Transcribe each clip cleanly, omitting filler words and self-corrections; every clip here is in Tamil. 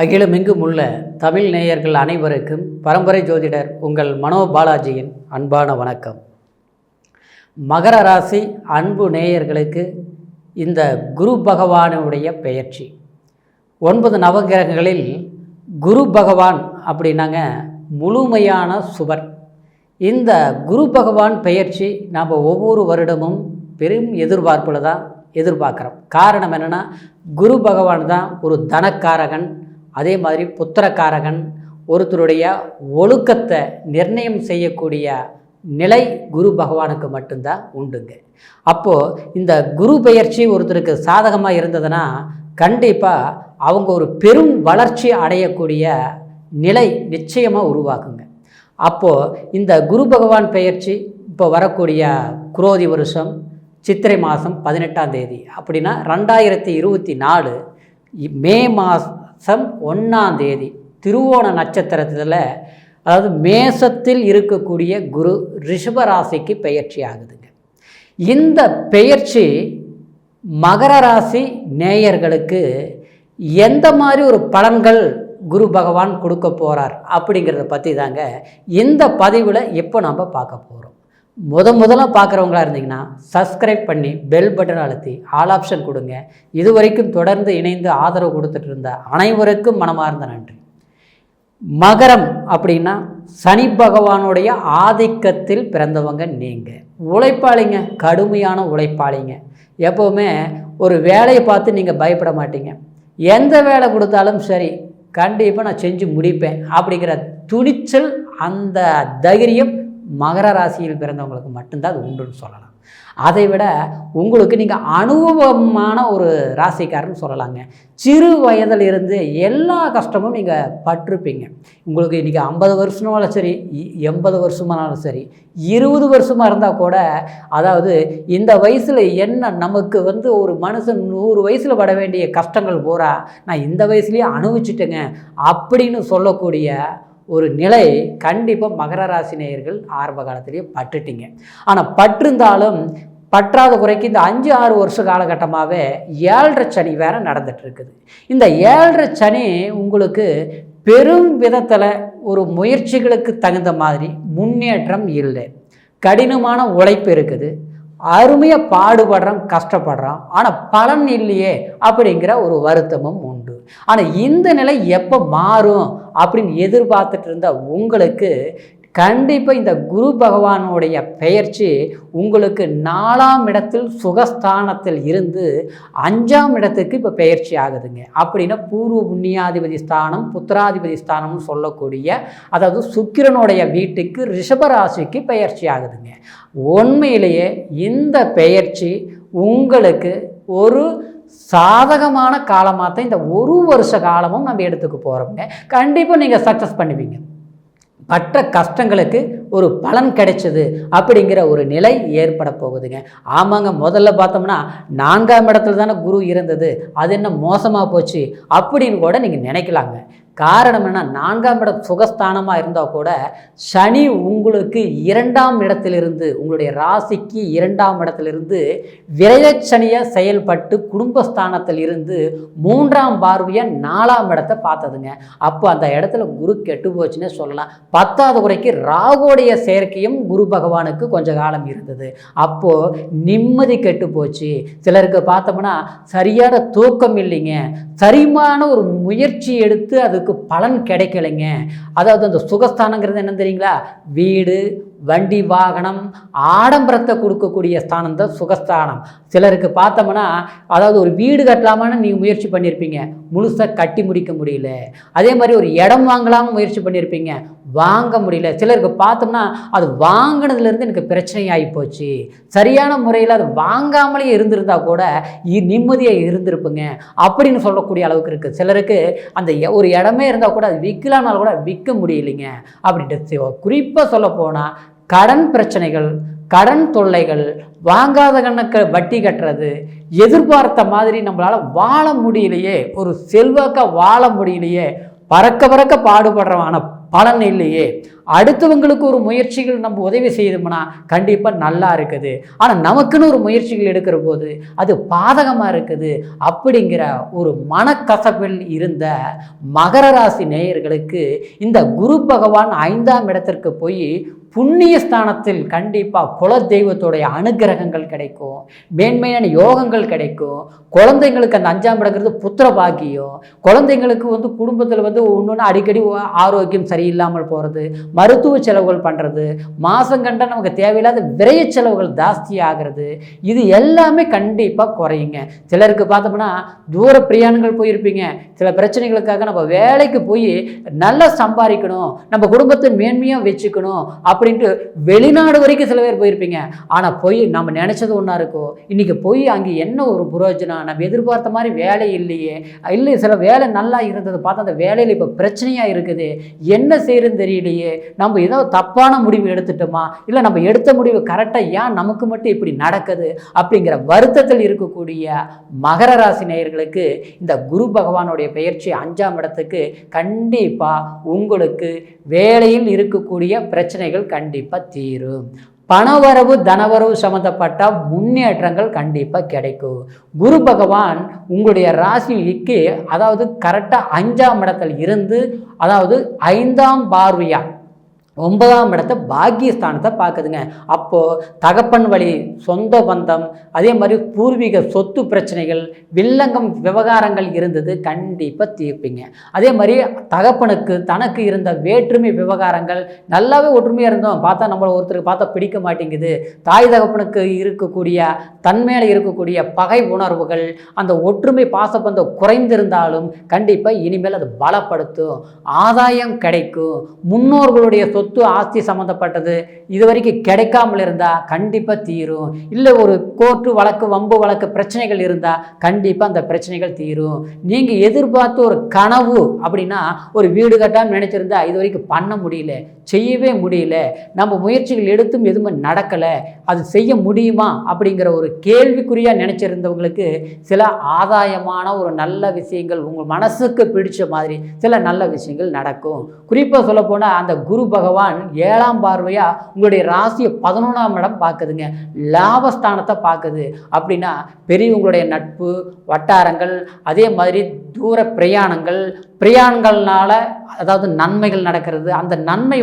அகிலமெங்கும் உள்ள தமிழ் நேயர்கள் அனைவருக்கும் பரம்பரை ஜோதிடர் உங்கள் மனோ பாலாஜியின் அன்பான வணக்கம். மகர ராசி அன்பு நேயர்களுக்கு இந்த குரு பகவானுடைய பெயர்ச்சி 9 நவகிரகங்களில் குரு பகவான் அப்படின்னாங்க முழுமையான சுவர். இந்த குரு பகவான் பெயர்ச்சி நாம் ஒவ்வொரு வருடமும் பெரும் எதிர்பார்ப்பில் தான் எதிர்பார்க்குறோம். காரணம் என்னென்னா, குரு பகவான் தான் ஒரு தனக்காரகன், அதே மாதிரி புத்திரக்காரகன், ஒருத்தருடைய ஒழுக்கத்தை நிர்ணயம் செய்யக்கூடிய நிலை குரு பகவானுக்கு மட்டும்தான் உண்டுங்க. அப்போது இந்த குரு பெயர்ச்சி ஒருத்தருக்கு சாதகமாக இருந்ததுன்னா கண்டிப்பாக அவங்க ஒரு பெரும் வளர்ச்சி அடையக்கூடிய நிலை நிச்சயமாக உருவாக்குங்க. அப்போது இந்த குரு பகவான் பெயர்ச்சி இப்போ வரக்கூடிய குரோதி வருஷம் சித்திரை மாதம் 18ஆம் தேதி, அப்படின்னா 2024 மே மாதம் 1ஆம் தேதி திருவோண நட்சத்திரத்தில், அதாவது மேசத்தில் இருக்கக்கூடிய குரு ரிஷபராசிக்கு பெயர்ச்சி ஆகுதுங்க. இந்த பெயர்ச்சி மகர ராசி நேயர்களுக்கு எந்த மாதிரி ஒரு பலன்கள் குரு பகவான் கொடுக்க போகிறார் அப்படிங்கிறத பற்றி தாங்க இந்த பதிவில் இப்போ நம்ம பார்க்க போகிறோம். முதல்ல பார்க்குறவங்களா இருந்தீங்கன்னா சப்ஸ்கிரைப் பண்ணி பெல் பட்டன் அழுத்தி ஆல் ஆப்ஷன் கொடுங்க. இதுவரைக்கும் தொடர்ந்து இணைந்து ஆதரவு கொடுத்துட்டு இருந்த அனைவருக்கும் மனமார்ந்த நன்றி. மகரம் அப்படின்னா சனி பகவானுடைய ஆதிக்கத்தில் பிறந்தவங்க நீங்கள். உழைப்பாளிங்க, கடுமையான உழைப்பாளிங்க. எப்போவுமே ஒரு வேலையை பார்த்து நீங்கள் பயப்பட மாட்டீங்க. எந்த வேலை கொடுத்தாலும் சரி, கண்டிப்பாக நான் செஞ்சு முடிப்பேன் அப்படிங்கிற துணிச்சல், அந்த தைரியம் மகர ராசியில் பிறந்தவங்களுக்கு மட்டும்தான் அது உண்டுன்னு சொல்லலாம். அதை விட உங்களுக்கு நீங்கள் அனுபவமான ஒரு ராசிக்காரன்னு சொல்லலாங்க. சிறு வயதில் இருந்து எல்லா கஷ்டமும் நீங்கள் பட்டிருப்பீங்க. உங்களுக்கு இன்றைக்கி 50 வருஷமானாலும் சரி, 80 வருஷமானாலும் சரி, 20 வருஷமாக இருந்தால் கூட, அதாவது இந்த வயசில் என்ன நமக்கு ஒரு மனுஷன் 100 வயசில் பட வேண்டிய கஷ்டங்கள் பூரா நான் இந்த வயசுலேயே அனுபவிச்சுட்டேங்க அப்படின்னு சொல்லக்கூடிய ஒரு நிலை கண்டிப்பாக மகர ராசி நேயர்கள் ஆரம்ப காலத்திலேயே பட்டுட்டீங்க. ஆனால் பட்டிருந்தாலும் பற்றாத குறைக்கு இந்த 5-6 வருஷ காலகட்டமாகவே 7.5 சனி வேறு நடந்துகிட்ருக்குது. இந்த 7.5 சனி உங்களுக்கு பெரும் விதத்தில் ஒரு முயற்சிகளுக்கு தகுந்த மாதிரி முன்னேற்றம் இல்லை. கடினமான உழைப்பு இருக்குது, அருமையாக பாடுபடுறோம், கஷ்டப்படுறோம், ஆனால் பலன் இல்லையே அப்படிங்கிற ஒரு வருத்தமும் உண்டு. ஆனால் இந்த நிலை எப்போ மாறும் அப்படின்னு எதிர்பார்த்துட்டு இருந்த உங்களுக்கு கண்டிப்பாக இந்த குரு பகவானுடைய பெயர்ச்சி உங்களுக்கு 4ஆம் இடத்தில் சுகஸ்தானத்தில் இருந்து 5ஆம் இடத்துக்கு இப்போ பெயர்ச்சி ஆகுதுங்க. அப்படின்னா பூர்வ புண்ணியாதிபதி ஸ்தானம், புத்திராதிபதி ஸ்தானம்னு சொல்லக்கூடிய, அதாவது சுக்கிரனுடைய வீட்டுக்கு ரிஷபராசிக்கு பெயர்ச்சி ஆகுதுங்க. உண்மையிலேயே இந்த பெயர்ச்சி உங்களுக்கு ஒரு சாதகமான காலமாக தான் இந்த 1 வருஷ காலமும் நம்ம எடுத்துக்க போகிறோம்ங்க. கண்டிப்பாக நீங்கள் சக்ஸஸ் பண்ணுவீங்க. பட்ட கஷ்டங்களுக்கு ஒரு பலன் கிடைச்சது அப்படிங்கிற ஒரு நிலை ஏற்பட போகுதுங்க. ஆமாங்க, முதல்ல பார்த்தோம்னா 4ஆம் இடத்துல தானே குரு இருந்தது, அது என்ன மோசமாக போச்சு அப்படின்னு கூட நீங்கள் நினைக்கலாங்க. காரணம் என்ன, 4ஆம் இடம் சுகஸ்தானமாக இருந்தால் கூட சனி உங்களுக்கு 2ஆம் இடத்திலிருந்து, உங்களுடைய ராசிக்கு 2ஆம் இடத்திலிருந்து விரயச்சனியாக செயல்பட்டு குடும்பஸ்தானத்தில் இருந்து 3ஆம் பார்வையாக 4ஆம் இடத்தை பார்த்ததுங்க. அப்போ அந்த இடத்துல குரு கெட்டு போச்சுன்னே சொல்லலாம். 10வது குறைக்கு ராகுடைய சேர்க்கையும் குரு பகவானுக்கு கொஞ்ச காலம் இருந்தது. அப்போது நிம்மதி கெட்டு போச்சு. சிலருக்கு பார்த்தோம்னா சரியான தூக்கம் இல்லைங்க, சரியான ஒரு முயற்சி எடுத்து அதுக்கு பலன் கிடைக்கலைங்க. அதாவது அந்த சுகஸ்தானங்கிறது என்ன தெரியுங்களா, வீடு, வண்டி, வாகனம், ஆடம்பரத்தை கொடுக்கக்கூடிய ஸ்தானம் தான் சுகஸ்தானம். சிலருக்கு பார்த்தோம்னா, அதாவது ஒரு வீடு கட்டலாமான்னு நீங்கள் முயற்சி பண்ணியிருப்பீங்க, முழுசாக கட்டி முடிக்க முடியல. அதே மாதிரி ஒரு இடம் வாங்கலாம்னு முயற்சி பண்ணியிருப்பீங்க, வாங்க முடியல. சிலருக்கு பார்த்தோம்னா அது வாங்கினதுலேருந்து எனக்கு பிரச்சனை ஆகிப்போச்சு, சரியான முறையில் அது வாங்காமலே இருந்திருந்தால் கூட நிம்மதியாக இருந்திருப்புங்க அப்படின்னு சொல்லக்கூடிய அளவுக்கு இருக்குது. சிலருக்கு அந்த ஒரு இடமே இருந்தால் கூட அது விற்கலாம்னாலும் கூட விற்க முடியலைங்க அப்படின்ட்டு. குறிப்பாக சொல்ல போனால் கடன் பிரச்சனைகள், கடன் தொல்லைகள், வாங்காத கணக்கு வட்டி கட்டுறது, எதிர்பார்த்த மாதிரி நம்மளால் வாழ முடியலையே, ஒரு செல்வாக்காக வாழ முடியலையே, பறக்க பாடுபடுறோம், ஆனால் பலன் இல்லையே. அடுத்தவங்களுக்கு ஒரு முயற்சிகள் நம்ம உதவி செய்தோம்னா கண்டிப்பாக நல்லா இருக்குது, ஆனால் நமக்குன்னு ஒரு முயற்சிகள் எடுக்கிற போது அது பாதகமாக இருக்குது அப்படிங்கிற ஒரு மனக்கசப்பில் இருந்த மகர ராசி நேயர்களுக்கு இந்த குரு பகவான் 5ஆம் இடத்திற்கு போய் புண்ணிய ஸ்தானத்தில் கண்டிப்பாக குல தெய்வத்துடைய அனுகிரகங்கள் கிடைக்கும், மேன்மையான யோகங்கள் கிடைக்கும். குழந்தைங்களுக்கு அந்த 5ஆம் இடங்கிறது புத்திர பாக்கியம். குழந்தைங்களுக்கு குடும்பத்தில் ஒன்று அடிக்கடி ஆரோக்கியம் சரியில்லாமல் போகிறது, மருத்துவ செலவுகள் பண்ணுறது, மாதம் கண்ட நமக்கு தேவையில்லாத விரைய செலவுகள் ஜாஸ்தி ஆகிறது, இது எல்லாமே கண்டிப்பாக குறையுங்க. சிலருக்கு பார்த்தோம்னா தூர பிரயாணங்கள் போயிருப்பீங்க, சில பிரச்சனைகளுக்காக நம்ம வேலைக்கு போய் நல்லா சம்பாதிக்கணும், நம்ம குடும்பத்தை மேன்மையாக வச்சுக்கணும் அப்படின்ட்டு வெளிநாடு வரைக்கும் சில பேர் போயிருப்பீங்க. ஆனால் போய் நம்ம நினச்சது ஒன்றா இருக்கும், இன்றைக்கி போய் அங்கே என்ன ஒரு புரோஜனம், நம்ம எதிர்பார்த்த மாதிரி வேலை இல்லையே, இல்லை சில வேலை நல்லா இருந்தது பார்த்தா அந்த வேலையில் இப்போ பிரச்சனையாக இருக்குது, என்ன செய்யறதுன்னு தெரியலையே, நம்ம ஏதோ தப்பான முடிவு எடுத்துட்டோமா, இல்லை நம்ம எடுத்த முடிவு கரெக்டாக ஏன் நமக்கு மட்டும் இப்படி நடக்குது அப்படிங்கிற வருத்தத்தில் இருக்கக்கூடிய மகர ராசி நேயர்களுக்கு இந்த குரு பகவானுடைய பெயர்ச்சி 5ஆம் இடத்துக்கு கண்டிப்பாக உங்களுக்கு வேலையில் இருக்கக்கூடிய பிரச்சனைகள் கண்டிப்பாக தீரும். பணவரவு தனவரவு சம்மந்தப்பட்ட முன்னேற்றங்கள் கண்டிப்பாக கிடைக்கும். குரு பகவான் உங்களுடைய ராசிக்கு அதாவது கரெக்டாக 5ஆம் இடத்தில் இருந்து அதாவது 5ஆம் பார்வையா 9ஆம் இடத்தை பாக்கியஸ்தானத்தை பார்க்குதுங்க. அப்போது தகப்பன் வழி சொந்த பந்தம், அதே மாதிரி பூர்வீக சொத்து பிரச்சனைகள், வில்லங்கம் விவகாரங்கள் இருந்தது கண்டிப்பாக தீர்ப்பீங்க. அதே மாதிரி தகப்பனுக்கு தனக்கு இருந்த வேற்றுமை விவகாரங்கள், நல்லாவே ஒற்றுமையாக இருந்தோம், பார்த்தா நம்மளை ஒருத்தருக்கு பார்த்தா பிடிக்க மாட்டேங்குது, தாய் தகப்பனுக்கு இருக்கக்கூடிய தன்மையில் இருக்கக்கூடிய பகை உணர்வுகள், அந்த ஒற்றுமை பாசபந்தம் குறைந்திருந்தாலும் கண்டிப்பாக இனிமேல் அது பலப்படுத்தும், ஆதாயம் கிடைக்கும். முன்னோர்களுடைய சொத்து ஆஸ்தி சம்மந்தப்பட்டது இது வரைக்கும் கிடைக்காமல் இருந்தால் கண்டிப்பாக தீரும். இல்லை ஒரு கோர்ட்டு வழக்கு வம்பு வழக்கு பிரச்சனைகள் இருந்தால் கண்டிப்பாக அந்த பிரச்சனைகள் தீரும். நீங்கள் எதிர்பார்த்து ஒரு கனவு அப்படின்னா ஒரு வீடு கட்டாமல் நினச்சிருந்தா இது வரைக்கும் பண்ண முடியல, செய்யவே முடியல, நம்ம முயற்சிகள் எடுத்தும் எதுவுமே நடக்கலை, அது செய்ய முடியுமா அப்படிங்கிற ஒரு கேள்விக்குறியாக நினச்சிருந்தவங்களுக்கு சில ஆதாயமான ஒரு நல்ல விஷயங்கள், உங்கள் மனசுக்கு பிடிச்ச மாதிரி சில நல்ல விஷயங்கள் நடக்கும். குறிப்பாக சொல்லப்போனால் அந்த குரு பகவான் 7ஆம் பார்வையாக உங்களுடைய ராசியை 11ஆம் இடம் பார்க்குதுங்க, லாபஸ்தானத்தை பார்க்குது. அப்படின்னா பெரியவங்களுடைய நட்பு வட்டாரங்கள், அதே மாதிரி தூர பிரயாணங்கள்னால அதாவது நன்மைகள் நடக்கிறது, அந்த நன்மை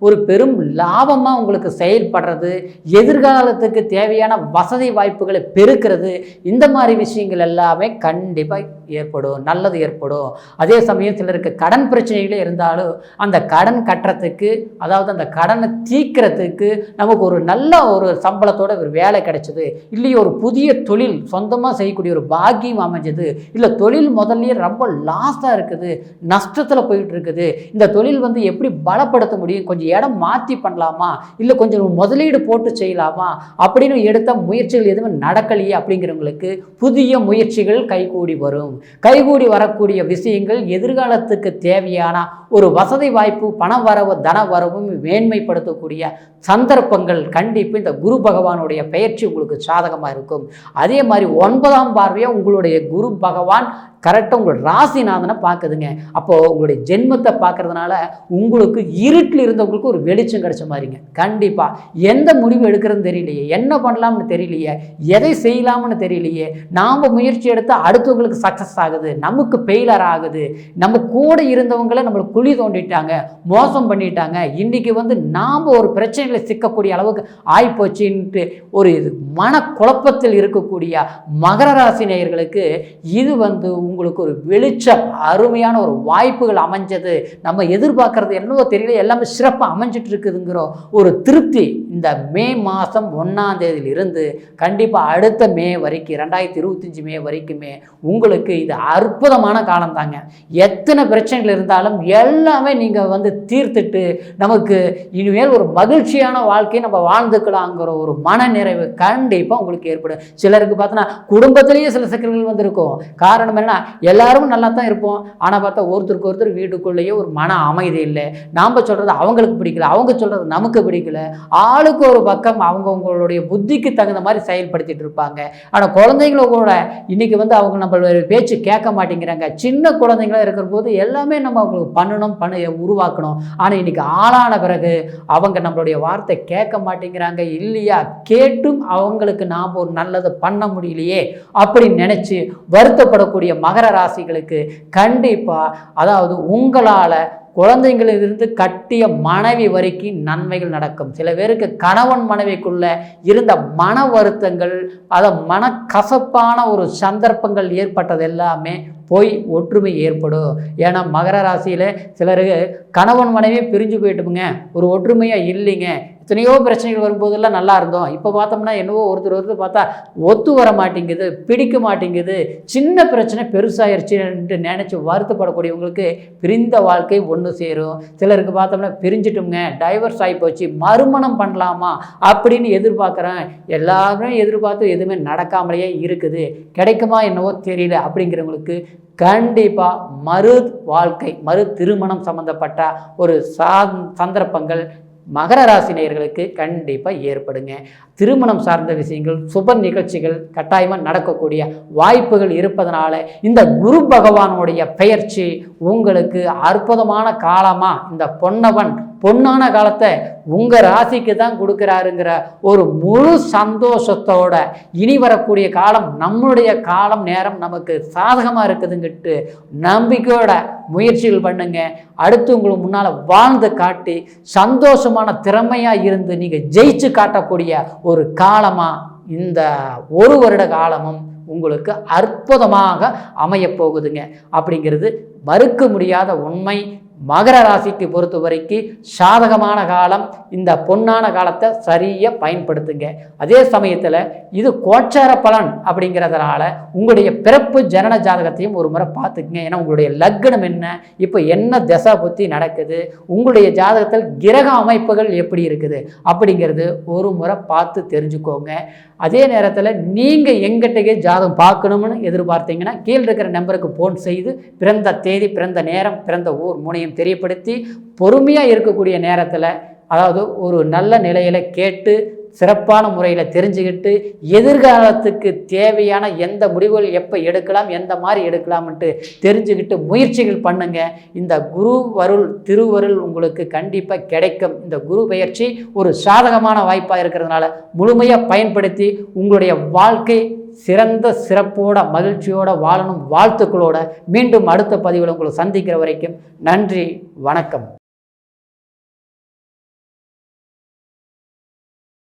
ஒரு பெரும் லாபமாக உங்களுக்கு செயல்படுறது, எதிர்காலத்துக்கு தேவையான வசதி வாய்ப்புகளை பெருக்கிறது, இந்த மாதிரி விஷயங்கள் எல்லாமே கண்டிப்பாக ஏற்படும், நல்லது ஏற்படும். அதே சமயம் சிலருக்கு கடன் பிரச்சனைகளே இருந்தாலும் அந்த கடன் கட்டுறதுக்கு, அதாவது அந்த கடனை தீர்க்கிறதுக்கு நமக்கு ஒரு நல்ல ஒரு சம்பளத்தோட ஒரு வேலை கிடைச்சது, இல்லையே ஒரு புதிய தொழில் சொந்தமாக செய்யக்கூடிய ஒரு பாக்கியம் அமைஞ்சது, இல்லை தொழில் முதல்லையே ரொம்ப லாஸாக இருக்குது, நஷ்டத்தில் போயிட்டு இருக்குது, இந்த தொழில் எப்படி பலப்படுத்த முடியும், கொஞ்சம் இடம் மாற்றி பண்ணலாமா, இல்லை கொஞ்சம் முதலீடு போட்டு செய்யலாமா அப்படின்னு எடுத்த முயற்சிகள் எதுவுமே நடக்கலையே அப்படிங்கிறவங்களுக்கு புதிய முயற்சிகள் கைகூடி வரும். கைகூடி வரக்கூடிய விஷயங்கள் எதிர்காலத்துக்கு தேவையான ஒரு வசதி வாய்ப்பு, பண வரவு தன வரவும் மேன்மைப்படுத்தக்கூடிய சந்தர்ப்பங்கள் கண்டிப்பாக இந்த குரு பகவானுடைய பெயர்ச்சி உங்களுக்கு சாதகமாக இருக்கும். அதே மாதிரி 9ஆம் பார்வையாக உங்களுடைய குரு பகவான் கரெக்டாக உங்களோட ராசிநாதனை பார்க்குதுங்க. அப்போது உங்களுடைய ஜென்மத்தை பார்க்கறதுனால உங்களுக்கு இருட்டில் இருந்தவங்களுக்கு ஒரு வெளிச்சம் கிடைச்ச மாதிரிங்க. கண்டிப்பாக எந்த முடிவு எடுக்கிறதுன்னு தெரியலையே, என்ன பண்ணலாம்னு தெரியலையே, எதை செய்யலாம்னு தெரியலையே, நாம் முயற்சி எடுத்தால் அடுத்தவங்களுக்கு சக்ஸஸ் ஆகுது, நமக்கு ஃபெயிலர் ஆகுது, நம்ம கூட இருந்தவங்களை நம்மளுக்கு குழி தோண்டிட்டாங்க, மோசம் பண்ணிட்டாங்க, இன்றைக்கி நாம் ஒரு பிரச்சனைகளை சிக்கக்கூடிய அளவுக்கு ஆய்ப்போச்சுன்ட்டு ஒரு மனக்குழப்பத்தில் இருக்கக்கூடிய மகர ராசி நேயர்களுக்கு இது உங்களுக்கு ஒரு வெளிச்சம், அருமையான ஒரு வாய்ப்புகள் அமைஞ்சது, நம்ம எதிர்பார்க்கறது என்னவோ தெரியல, எல்லாமே சிறப்பாக அமைஞ்சிட்டு இருக்குதுங்கிற ஒரு திருப்தி இந்த மே மாதம் 1ஆம் தேதியிலிருந்து கண்டிப்பாக அடுத்த மே வரைக்கும் 2025 மே வரைக்குமே உங்களுக்கு இது அற்புதமான காலம் தாங்க. எத்தனை பிரச்சனைகள் இருந்தாலும் எல்லாமே நீங்கள் தீர்த்துட்டு நமக்கு இனிமேல் ஒரு மகிழ்ச்சியான வாழ்க்கையை நம்ம வாழ்ந்துக்கலாங்கிற ஒரு மன நிறைவு கண்டிப்பாக உங்களுக்கு ஏற்படும். சிலருக்கு பார்த்தோன்னா குடும்பத்திலேயே சில சிக்கல்கள் வந்திருக்கும். காரணம் என்ன, எல்லாரும் நல்லா தான் இருப்போம், ஆனால் பார்த்தா ஒருத்தருக்கு ஒருத்தர் வீட்டுக்குள்ளேயே ஒரு மன அமைதி இல்லை. நாம் சொல்கிறது அவங்களுக்கு பிடிக்கல, அவங்க சொல்கிறது நமக்கு பிடிக்கல. ஆளுக்கு ஒரு பக்கம் அவங்கவுங்களுடைய புத்திக்கு தகுந்த மாதிரி செயல்படுத்திட்டு இருப்பாங்க. ஆனால் குழந்தைங்கள கூட இன்றைக்கி அவங்க நம்மளுடைய பேச்சு கேட்க மாட்டேங்கிறாங்க. சின்ன குழந்தைங்களாக இருக்கிற போது எல்லாமே நம்ம அவங்களுக்கு பண்ணணும் உருவாக்கணும். ஆனால் இன்றைக்கி ஆளான பிறகு அவங்க நம்மளுடைய வார்த்தை கேட்க மாட்டேங்கிறாங்க. இல்லையா, கேட்டும் அவங்களுக்கு நாம் ஒரு நல்லதை பண்ண முடியலையே அப்படின்னு நினச்சி வருத்தப்படக்கூடிய மகர ராசிகளுக்கு கண்டிப்பாக, அதாவது உங்களால் குழந்தைங்களிலிருந்து கட்டிய மனைவி வரைக்கும் நன்மைகள் நடக்கும். சில பேருக்கு கணவன் மனைவிக்குள்ள இருந்த மன வருத்தங்கள், மனக்கசப்பான ஒரு சந்தர்ப்பங்கள் ஏற்பட்டது எல்லாமே போய் ஒற்றுமை ஏற்படும். ஏன்னா மகர ராசியில் சிலருக்கு கணவன் மனைவி பிரிஞ்சு போயிட்டுங்க, ஒரு ஒற்றுமையாக இல்லைங்க. எத்தனையோ பிரச்சனைகள் வரும்போதெல்லாம் நல்லா இருந்தோம், இப்போ பார்த்தோம்னா என்னவோ ஒருத்தர் பார்த்தா ஒத்து வர மாட்டேங்குது, பிடிக்க மாட்டேங்குது, சின்ன பிரச்சனை பெருசாகிருச்சுன்ட்டு நினச்சி வருத்தப்படக்கூடியவங்களுக்கு பிரிந்த வாழ்க்கை ஒன்று சேரும். சிலருக்கு பார்த்தோம்னா பிரிஞ்சிட்டோம்ங்க, டைவர்ஸ் ஆகி போச்சு, மறுமணம் பண்ணலாமா அப்படின்னு எதிர்பார்க்குறேன், எல்லாருமே எதிர்பார்த்து எதுவுமே நடக்காமலேயே இருக்குது, கிடைக்குமா என்னவோ தெரியல அப்படிங்கிறவங்களுக்கு கண்டிப்பாக மறு வாழ்க்கை, மறு திருமணம் சம்பந்தப்பட்ட ஒரு சந்தர்ப்பங்கள் மகர ராசி நேயர்களுக்கு கண்டிப்பாக ஏற்படுங்க. திருமணம் சார்ந்த விஷயங்கள், சுப நிகழ்ச்சிகள் கட்டாயமாக நடக்கக்கூடிய வாய்ப்புகள் இருப்பதனால இந்த குரு பகவானுடைய பெயர்ச்சி உங்களுக்கு அற்புதமான காலமாக, இந்த பொன்னான காலத்தை உங்கள் ராசிக்கு தான் கொடுக்குறாருங்கிற ஒரு முழு சந்தோஷத்தோட இனி வரக்கூடிய காலம் நம்மளுடைய காலம் நேரம் நமக்கு சாதகமாக இருக்குதுங்கிட்டு நம்பிக்கையோட முயற்சிகள் பண்ணுங்க. அடுத்து உங்களுக்கு முன்னால் வாழ்ந்து காட்டி சந்தோஷமான திறமையாக இருந்து நீங்கள் ஜெயிச்சு காட்டக்கூடிய ஒரு காலமாக இந்த ஒரு வருட காலமும் உங்களுக்கு அற்புதமாக அமையப்போகுதுங்க. அப்படிங்கிறது மறுக்க முடியாத உண்மை. மகர ராசிக்கு பொறுத்த வரைக்கும் சாதகமான காலம், இந்த பொன்னான காலத்தை சரியாக பயன்படுத்துங்க. அதே சமயத்தில் இது கோச்சார பலன் அப்படிங்கிறதுனால உங்களுடைய பிறப்பு ஜனன ஜாதகத்தையும் ஒரு முறை பார்த்துக்குங்க. ஏன்னா உங்களுடைய லக்னம் என்ன, இப்போ என்ன தசா புத்தி நடக்குது, உங்களுடைய ஜாதகத்தில் கிரக அமைப்புகள் எப்படி இருக்குது அப்படிங்கிறது ஒரு முறை பார்த்து தெரிஞ்சுக்கோங்க. அதே நேரத்தில் நீங்கள் எங்கிட்டே ஜாதகம் பார்க்கணும்னு எதிர்பார்த்தீங்கன்னா கீழே இருக்கிற நம்பருக்கு ஃபோன் செய்து பிறந்த தேதி, பிறந்த நேரம், பிறந்த ஊர் மூணையும் தெரியப்படுத்தி பொறுமையாக இருக்கக்கூடிய நேரத்தில், அதாவது ஒரு நல்ல நிலையில் கேட்டு சிறப்பான முறையில் தெரிஞ்சுக்கிட்டு எதிர்காலத்துக்கு தேவையான எந்த முடிவுகள் எப்போ எடுக்கலாம், எந்த மாதிரி எடுக்கலாம்ன்ட்டு தெரிஞ்சுக்கிட்டு முயற்சிகள் பண்ணுங்க. இந்த குரு திருவருள் உங்களுக்கு கண்டிப்பாக கிடைக்கும். இந்த குரு பெயர்ச்சி ஒரு சாதகமான வாய்ப்பாக இருக்கிறதுனால முழுமையாக பயன்படுத்தி உங்களுடைய வாழ்க்கை சிறப்போட மகிழ்ச்சியோட வாழணும் வாழ்த்துக்களோட மீண்டும் அடுத்த பதிவில் உங்களை சந்திக்கிற வரைக்கும் நன்றி, வணக்கம்.